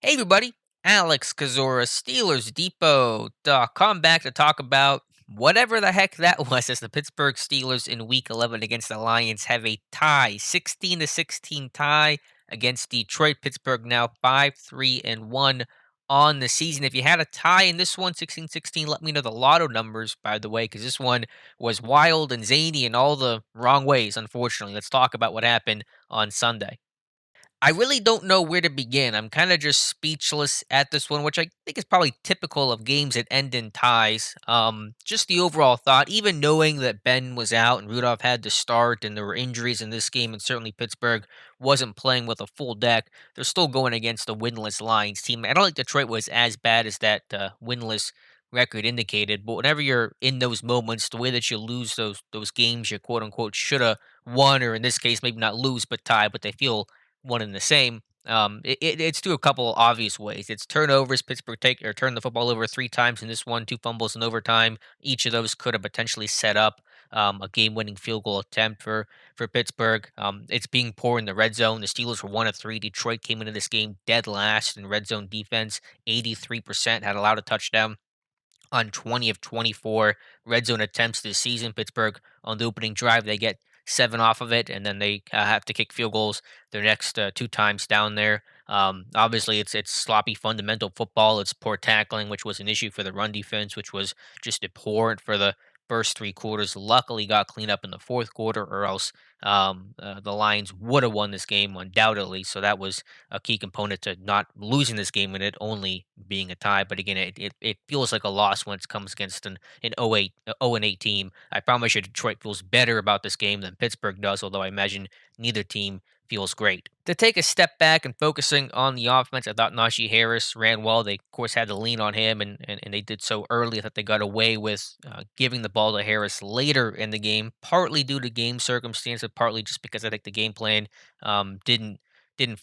Hey everybody, Alex Kazora, SteelersDepot.com back to talk about whatever the heck that was as the Pittsburgh Steelers in week 11 against the Lions have a tie, 16-16 tie against Detroit. Pittsburgh now 5-3-1 on the season. If you had a tie in this one, 16-16, let me know the lotto numbers, by the way, because this one was wild and zany in all the wrong ways, unfortunately. Let's talk about what happened on Sunday. I really don't know where to begin. I'm kind of just speechless at this one, which I think is probably typical of games that end in ties. Just the overall thought, even knowing that Ben was out and Rudolph had to start and there were injuries in this game, and certainly Pittsburgh wasn't playing with a full deck, they're still going against a winless Lions team. I don't think Detroit was as bad as that winless record indicated, but whenever you're in those moments, the way that you lose those games you quote unquote shoulda won, or in this case maybe not lose but tie, but they feel one and the same. It's through a couple obvious ways. It's turnovers. Pittsburgh take or turn the football over three times in this one, two fumbles in overtime. Each of those could have potentially set up a game-winning field goal attempt for Pittsburgh. It's being poor in the red zone. The Steelers were 1 of 3. Detroit came into this game dead last in red zone defense. 83% had allowed a touchdown on 20 of 24 red zone attempts this season. Pittsburgh on the opening drive, they get seven off of it, and then they have to kick field goals their next two times down there. Obviously, it's sloppy fundamental football. It's poor tackling, which was an issue for the run defense, which was just abhorrent for the first three quarters. Luckily, got cleaned up in the fourth quarter, or else the Lions would have won this game undoubtedly. So that was a key component to not losing this game and it only being a tie. But again, it feels like a loss when it comes against an 0-8 team. I promise you, Detroit feels better about this game than Pittsburgh does, although I imagine neither team feels great. To take a step back and focusing on the offense, I thought Najee Harris ran well. They, of course, had to lean on him, and they did so early that they got away with giving the ball to Harris later in the game, partly due to game circumstance, but partly just because I think the game plan didn't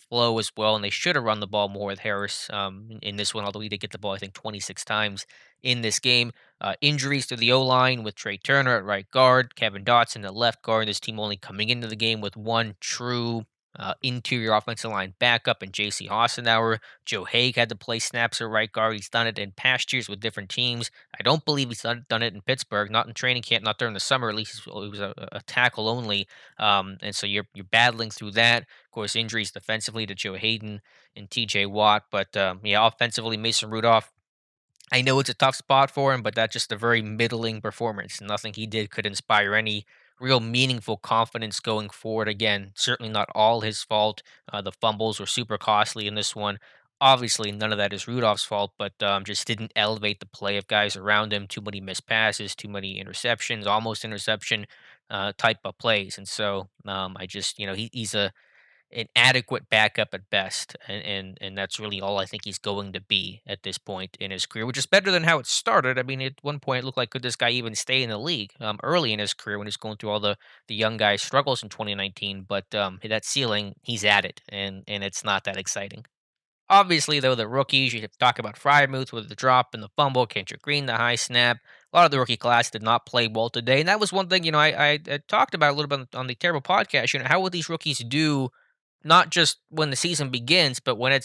flow as well, and they should have run the ball more with Harris in this one. Although he did get the ball, I think 26 times in this game. Injuries to the O line with Trey Turner at right guard, Kevin Dotson at left guard. This team only coming into the game with one true interior offensive line backup and J.C. Hassenauer. Joe Haig had to play snaps at right guard. He's done it in past years with different teams. I don't believe he's done it in Pittsburgh, not in training camp, not during the summer. At least he was a tackle only. And so you're battling through that. Of course, injuries defensively to Joe Hayden and T.J. Watt, but yeah, offensively, Mason Rudolph. I know it's a tough spot for him, but that's just a very middling performance. Nothing he did could inspire any real meaningful confidence going forward. Again, certainly not all his fault. The fumbles were super costly in this one. Obviously, none of that is Rudolph's fault, but just didn't elevate the play of guys around him. Too many missed passes, too many interceptions, almost interception type of plays. And so I just, he's an adequate backup at best, and that's really all I think he's going to be at this point in his career, which is better than how it started. I mean, at one point it looked like could this guy even stay in the league early in his career when he's going through all the young guy struggles in 2019. But that ceiling, he's at it, and it's not that exciting. Obviously, though, the rookies, you have to talk about Fryermuth with the drop and the fumble, Kendrick Green, the high snap. A lot of the rookie class did not play well today. And that was one thing, I talked about a little bit on the Terrible podcast. How will these rookies do not just when the season begins, but when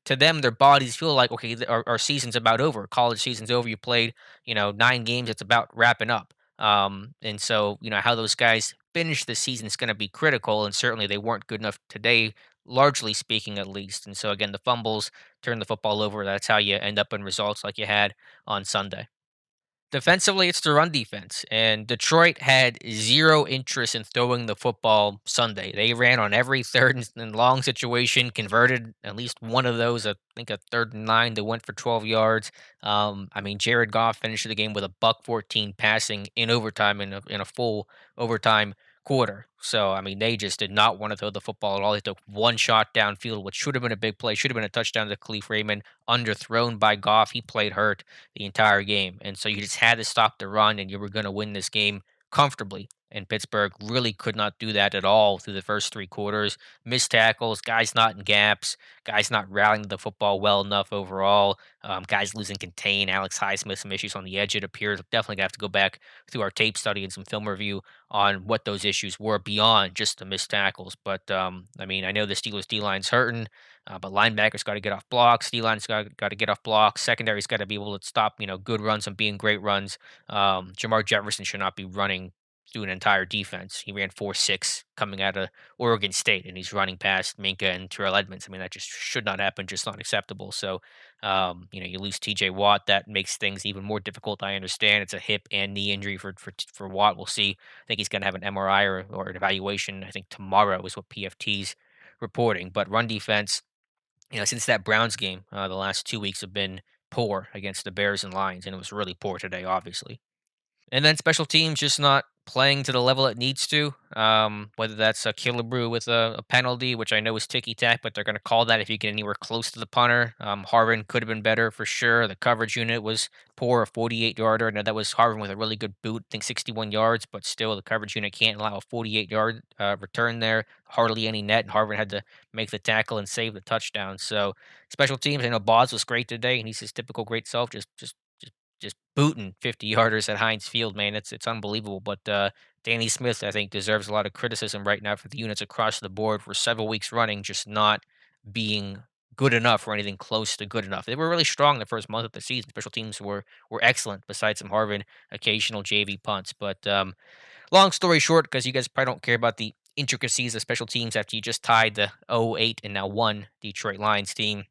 to them their bodies feel like okay, our season's about over. College season's over. You played 9 games. It's about wrapping up. And so how those guys finish the season is going to be critical, and certainly they weren't good enough today, largely speaking, at least. And so again, the fumbles turn the football over. That's how you end up in results like you had on Sunday. Defensively, it's the run defense, and Detroit had zero interest in throwing the football Sunday. They ran on every third and long situation, converted at least one of those. I think a 3rd and 9. They went for 12 yards. I mean, Jared Goff finished the game with a buck 14 passing in overtime in a full overtime quarter. So I mean, they just did not want to throw the football at all. They took one shot downfield, which should have been a big play, should have been a touchdown to Khalif Raymond, underthrown by Goff. He played hurt the entire game. And so you just had to stop the run and you were going to win this game comfortably. And Pittsburgh really could not do that at all through the first three quarters. Missed tackles, guys not in gaps, guys not rallying the football well enough overall, guys losing contain. Alex Highsmith, some issues on the edge, it appears. Definitely have to go back through our tape study and some film review on what those issues were beyond just the missed tackles. But I mean, I know the Steelers D line's hurting. But linebackers got to get off blocks. D-line's got to get off blocks. Secondary's got to be able to stop, good runs and being great runs. Jamar Jefferson should not be running through an entire defense. He ran 4.6 coming out of Oregon State, and he's running past Minka and Terrell Edmonds. I mean, that just should not happen. Just not acceptable. So, you lose T.J. Watt. That makes things even more difficult. I understand it's a hip and knee injury for Watt. We'll see. I think he's going to have an MRI or an evaluation. I think tomorrow is what PFT's reporting. But run defense, since that Browns game, the last 2 weeks have been poor against the Bears and Lions, and it was really poor today, obviously. And then special teams just not playing to the level it needs to. Whether that's a Killebrew with a penalty, which I know is ticky tack, but they're going to call that if you get anywhere close to the punter. Harvin could have been better for sure. The coverage unit was poor, a 48-yarder. Now that was Harvin with a really good boot, I think 61 yards, but still the coverage unit can't allow a 48-yard return there. Hardly any net, and Harvin had to make the tackle and save the touchdown. So special teams, I know Boz was great today, and he's his typical great self, just booting 50-yarders at Heinz Field, man. It's unbelievable. But Danny Smith, I think, deserves a lot of criticism right now for the units across the board for several weeks running, just not being good enough or anything close to good enough. They were really strong the first month of the season. Special teams were excellent, besides some Harvin occasional JV punts. But long story short, because you guys probably don't care about the intricacies of special teams after you just tied the 0-8 and now 1 Detroit Lions team.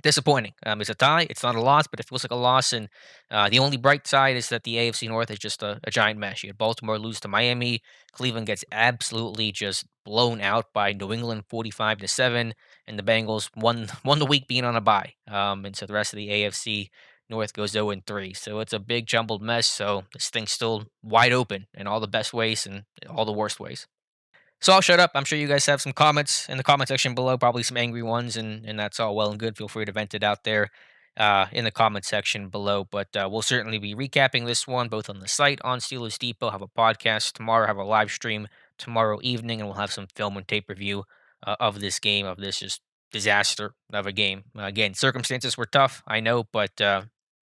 Disappointing. It's a tie. It's not a loss, but it feels like a loss. And the only bright side is that the AFC North is just a giant mess. You had Baltimore lose to Miami. Cleveland gets absolutely just blown out by New England, 45-7, and the Bengals won the week being on a bye. And so the rest of the AFC North goes 0-3. So it's a big jumbled mess. So this thing's still wide open in all the best ways and all the worst ways. So I'll shut up. I'm sure you guys have some comments in the comment section below, probably some angry ones, and that's all well and good. Feel free to vent it out there in the comment section below. But we'll certainly be recapping this one both on the site on Steelers Depot. Have a podcast tomorrow. Have a live stream tomorrow evening, and we'll have some film and tape review of this game, of this just disaster of a game. Again, circumstances were tough, I know, but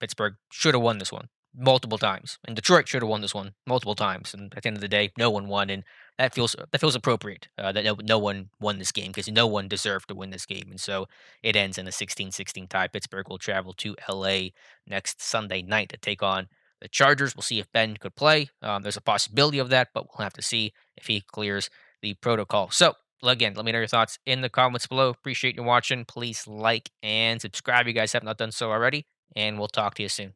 Pittsburgh should have won this one multiple times, and Detroit should have won this one multiple times. And at the end of the day, no one won, and that feels appropriate. That no one won this game because no one deserved to win this game, and so it ends in a 16-16 tie. Pittsburgh will travel to LA next Sunday night to take on the Chargers. We'll see if Ben could play. There's a possibility of that, but we'll have to see if he clears the protocol. So again, let me know your thoughts in the comments below. Appreciate you watching. Please like and subscribe. You guys have not done so already, and we'll talk to you soon.